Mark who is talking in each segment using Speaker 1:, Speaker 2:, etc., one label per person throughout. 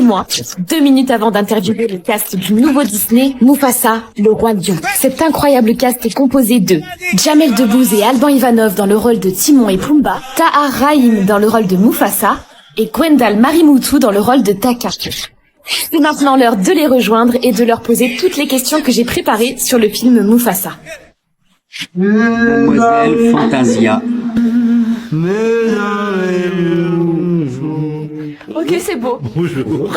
Speaker 1: chez moi, 2 minutes avant d'interviewer le cast du nouveau Disney, Mufasa, le roi lion. Cet incroyable cast est composé de Jamel Debbouze et Alban Ivanov dans le rôle de Timon et Pumba, Tahar Rahim dans le rôle de Mufasa, et Gwendal Marimoutou dans le rôle de Taka. C'est maintenant l'heure de les rejoindre et de leur poser toutes les questions que j'ai préparées sur le film Mufasa.
Speaker 2: Mademoiselle Fantasia.
Speaker 1: Ok, c'est beau.
Speaker 3: Bonjour.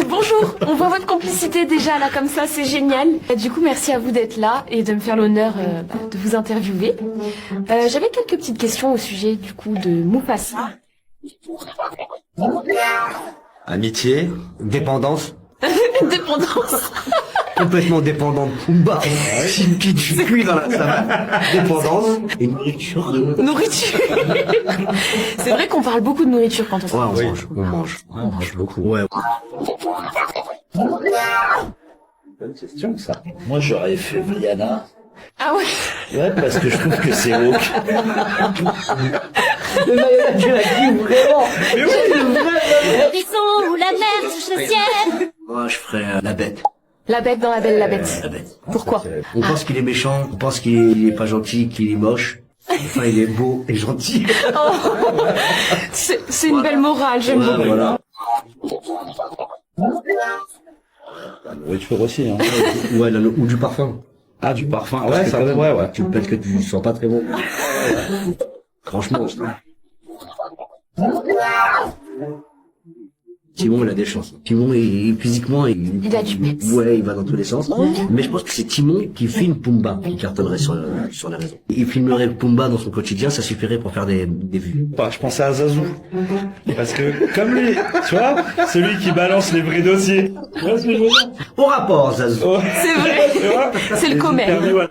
Speaker 1: Bonjour, on voit votre complicité déjà là comme ça, c'est génial. Du coup, merci à vous d'être là et de me faire l'honneur de vous interviewer. J'avais quelques petites questions au sujet du coup de Mufasa.
Speaker 4: Amitié, dépendance,
Speaker 1: Dépendance.
Speaker 4: complètement dépendant de Pumba. Si une petite du cuit dans la savane. Dépendance et nourriture.
Speaker 1: Nourriture. C'est vrai qu'on parle beaucoup de nourriture quand on se
Speaker 4: Ouais, on mange beaucoup. Ouais.
Speaker 3: Bonne question, ça. Moi, j'aurais fait Rihanna.
Speaker 1: Ah ouais.
Speaker 3: Ouais, parce que je trouve que c'est woke.
Speaker 4: Le maillot tu l'as dit vraiment. Mais oui,
Speaker 5: Le hérisson ou la mer touche le ciel.
Speaker 4: moi, je ferais la bête.
Speaker 1: La bête dans la belle la bête.
Speaker 4: La bête.
Speaker 1: Pourquoi?
Speaker 4: On pense qu'il est méchant, on pense qu'il est pas gentil, qu'il est moche. Enfin, il est beau et gentil.
Speaker 1: C'est une belle morale, j'aime beaucoup.
Speaker 4: Voilà.
Speaker 3: La nourriture aussi, hein.
Speaker 4: Ouais, ou du parfum.
Speaker 3: Ah, du parfum.
Speaker 4: Parce
Speaker 3: Ouais,
Speaker 4: que
Speaker 3: ça
Speaker 4: quand même,
Speaker 3: pourrait, ouais.
Speaker 4: Peut-être que tu sens pas très bon. Franchement. Timon, il a des chances. Timon, physiquement,
Speaker 1: Il a du peps.
Speaker 4: ouais, il va dans tous les sens. Mais je pense que c'est Timon qui filme Pumba, qui cartonnerait sur les réseaux. Il filmerait Pumba dans son quotidien, ça suffirait pour faire des vues.
Speaker 3: Bah, je pensais à Zazou. Parce que, comme lui, tu vois, celui qui balance les vrais dossiers. Tu vois ce que je veux dire?
Speaker 4: Au rapport, Zazou.
Speaker 3: Ouais.
Speaker 1: C'est vrai.
Speaker 3: Tu vois?
Speaker 1: C'est le commère.
Speaker 3: Permis, ouais.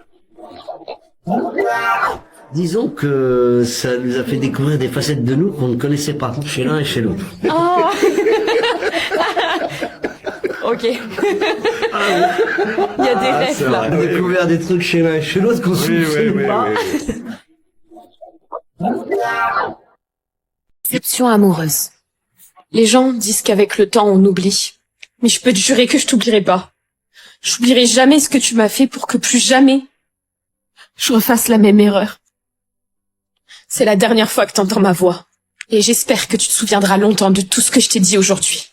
Speaker 4: Disons que ça nous a fait découvrir des facettes de nous qu'on ne connaissait pas, chez l'un et chez l'autre.
Speaker 1: Oh. Ok. Il y a des rêves
Speaker 3: c'est
Speaker 1: là.
Speaker 3: vrai.
Speaker 4: On a découvert des trucs chez l'un et chez l'autre qu'on soupçonnait pas.
Speaker 1: Déception amoureuse. Les gens disent qu'avec le temps on oublie. Mais je peux te jurer que je t'oublierai pas. J'oublierai jamais ce que tu m'as fait pour que plus jamais je refasse la même erreur. C'est la dernière fois que t'entends ma voix. Et j'espère que tu te souviendras longtemps de tout ce que je t'ai dit aujourd'hui.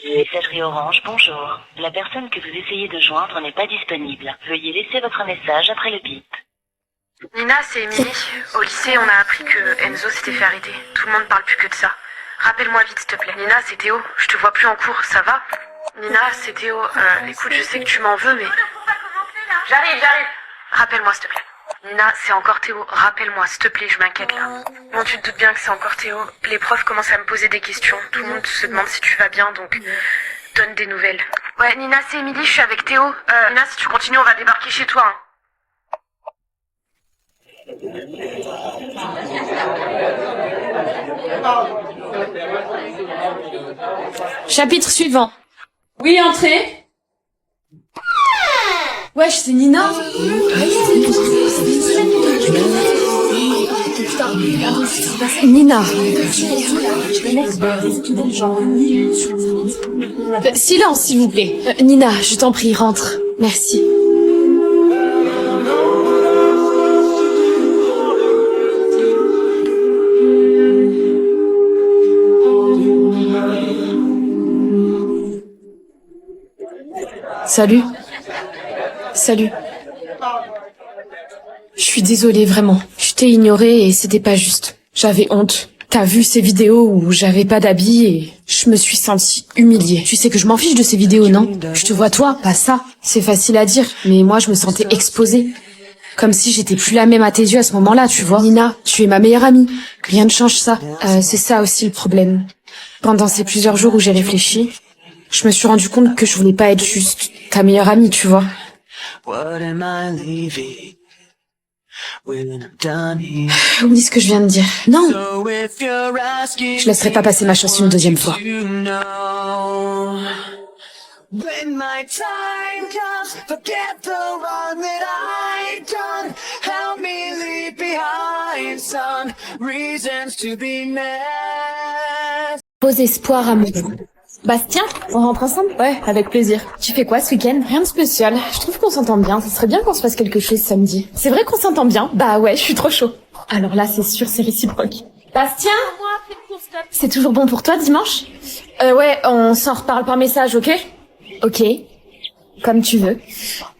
Speaker 6: Messagerie Orange, bonjour. La personne que vous essayez de joindre n'est pas disponible. Veuillez laisser votre message après le bip.
Speaker 7: Nina, c'est Émilie. Au lycée, on a appris que Enzo s'était fait arrêter. Tout le monde parle plus que de ça. Rappelle-moi vite, s'il te plaît. Nina, c'est Théo. Je te vois plus en cours, ça va? Nina, c'est Théo. Écoute, je sais que tu m'en veux, mais... J'arrive. Rappelle-moi, s'il te plaît. Nina, c'est encore Théo. Rappelle-moi, s'il te plaît, je m'inquiète là. Bon, tu te doutes bien que c'est encore Théo. Les profs commencent à me poser des questions. Tout le monde se demande si tu vas bien, donc donne des nouvelles. Ouais, Nina, c'est Émilie, je suis avec Théo. Nina, si tu continues, on va débarquer chez toi. Hein.
Speaker 1: Chapitre suivant. Oui, entrez. Wesh, c'est Nina. Nina. Silence, s'il vous plaît. Nina, je t'en prie, rentre. Merci. Salut. Salut. Je suis désolée, vraiment. Je t'ai ignorée et c'était pas juste. J'avais honte. T'as vu ces vidéos où j'avais pas d'habits et je me suis sentie humiliée. Tu sais que je m'en fiche de ces vidéos, non? Je te vois toi, pas ça. C'est facile à dire, mais moi je me sentais exposée. Comme si j'étais plus la même à tes yeux à ce moment-là, tu vois. Nina, tu es ma meilleure amie. Rien ne change ça. C'est ça aussi le problème. Pendant ces plusieurs jours où j'ai réfléchi, je me suis rendu compte que je voulais pas être juste ta meilleure amie, tu vois. Oublie ce que je viens de dire. Non. Je laisserai pas passer ma chance une deuxième fois.
Speaker 8: When my time comes, forget the wrong that I done. Help me leave behind. sun, reasons to be mad.
Speaker 1: Pose espoir à mon... Bastien, on rentre ensemble? Ouais, avec plaisir. Tu fais quoi ce week-end? Rien de spécial. Je trouve qu'on s'entend bien. Ce serait bien qu'on se fasse quelque chose samedi. C'est vrai qu'on s'entend bien? Bah ouais, je suis trop chaud. Alors là, c'est sûr, c'est réciproque. Bastien? C'est toujours bon pour toi dimanche? Ouais, on s'en reparle par message, ok? Ok. Comme tu veux.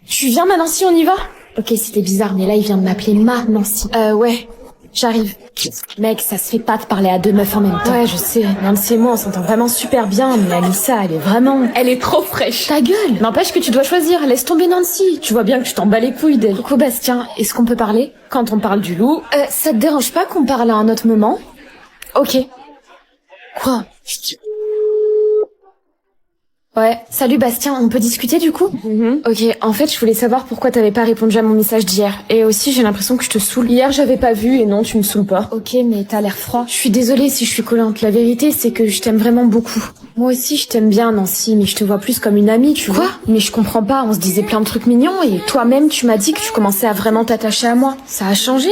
Speaker 1: Tu viens ma Nancy, on y va? Ok, c'était bizarre, mais là, il vient de m'appeler ma Nancy. Ouais. J'arrive. Mec, ça se fait pas de parler à deux meufs en même temps. Ouais, je sais. Nancy et moi, on s'entend vraiment super bien, mais Alissa, elle est vraiment... Elle est trop fraîche. Ta gueule. N'empêche que tu dois choisir. Laisse tomber Nancy. Tu vois bien que tu t'en bats les couilles d'elle. Coucou Bastien, est-ce qu'on peut parler? Quand on parle du loup... ça te dérange pas qu'on parle à un autre moment? Ok. Quoi? Ouais. Salut Bastien, on peut discuter du coup? Ok, en fait, je voulais savoir pourquoi t'avais pas répondu à mon message d'hier. Et aussi, j'ai l'impression que je te saoule. Hier, j'avais pas vu et non, tu me saoules pas. Ok, mais t'as l'air froid. Je suis désolée si je suis collante. La vérité, c'est que je t'aime vraiment beaucoup. Moi aussi, je t'aime bien, Nancy, mais je te vois plus comme une amie, tu vois. Mais je comprends pas, on se disait plein de trucs mignons et toi-même, tu m'as dit que tu commençais à vraiment t'attacher à moi. Ça a changé?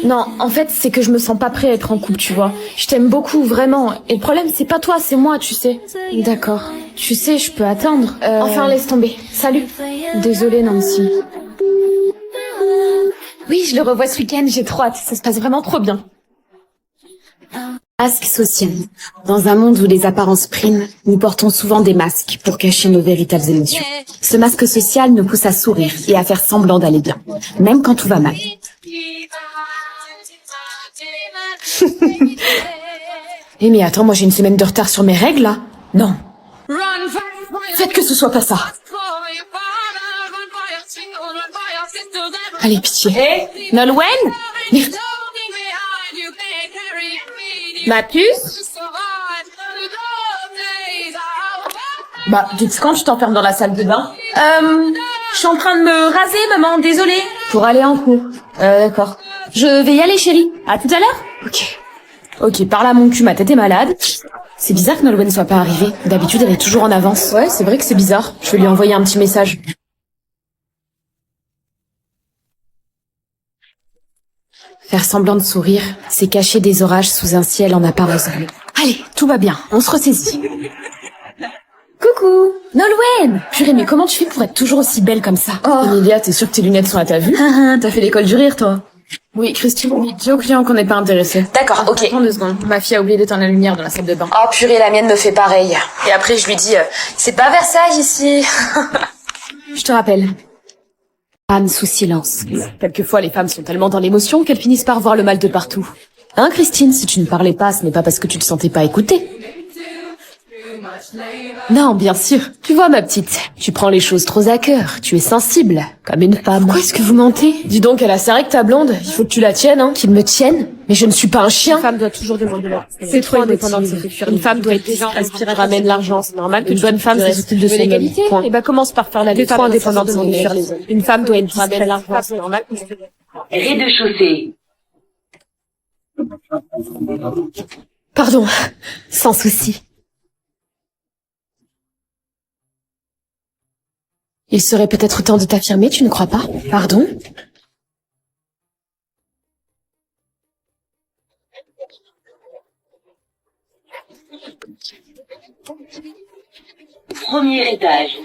Speaker 1: Non, en fait, c'est que je me sens pas prêt à être en couple, tu vois. Je t'aime beaucoup, vraiment. Et le problème, c'est pas toi, c'est moi, tu sais. D'accord. Tu sais, je peux attendre. Enfin, laisse tomber. Salut. Désolée, Nancy. Oui, je le revois ce week-end, j'ai trop hâte. Ça se passe vraiment trop bien. Masque social. Dans un monde où les apparences priment, nous portons souvent des masques pour cacher nos véritables émotions. Ce masque social nous pousse à sourire et à faire semblant d'aller bien, même quand tout va mal. Eh mais attends, moi j'ai une semaine de retard sur mes règles là. Non. Faites que ce soit pas ça. Allez, pitié. Hey, Nolwenn? Merde. Ma puce? Bah, depuis quand tu t'enfermes dans la salle de bain? Je suis en train de me raser, maman, désolée. Pour aller en cours. D'accord. Je vais y aller, chérie. À tout à l'heure? Ok. Ok, par là mon cul, ma tête est malade. C'est bizarre que Nolwenn soit pas arrivée. D'habitude, elle est toujours en avance. Ouais, c'est vrai que c'est bizarre. Je vais lui envoyer un petit message. Faire semblant de sourire, c'est cacher des orages sous un ciel en apparence bleu. Allez, tout va bien, on se ressaisit. Coucou, Nolwenn! Purée, mais comment tu fais pour être toujours aussi belle comme ça? Oh, Emilia, t'es sûre que tes lunettes sont à ta vue? T'as fait l'école du rire, toi? Oui, Christine, oui, dis au client qu'on n'est pas intéressé. D'accord, ok. Attends 2 secondes, ma fille a oublié d'éteindre la lumière dans la salle de bain. Oh purée, la mienne me fait pareil. Et après, je lui dis, c'est pas Versailles ici. Je te rappelle. Femme sous silence. Quelquefois, les femmes sont tellement dans l'émotion qu'elles finissent par voir le mal de partout. Hein, Christine, si tu ne parlais pas, ce n'est pas parce que tu ne te sentais pas écoutée. Non, bien sûr. Tu vois, ma petite, tu prends les choses trop à cœur. Tu es sensible, comme une femme. Pourquoi est-ce que vous mentez? Dis donc, elle a sa règle, ta blonde. Il faut que tu la tiennes, hein. Qu'il me tienne? Mais je ne suis pas un chien. Une femme doit toujours demander leur... C'est trop indépendant de ses futurs. Une femme doit être déjà inspirée, ramène l'argent. C'est normal qu'une bonne femme s'occupe de son l'égalité. Et bah, commence par faire la lutte. Trop indépendante de son futur. Une femme doit être ramène l'argent. C'est normal.
Speaker 6: Rez-de-chaussée.
Speaker 1: Pardon. Sans souci. Il serait peut-être temps de t'affirmer, tu ne crois pas? Pardon?
Speaker 6: Premier étage.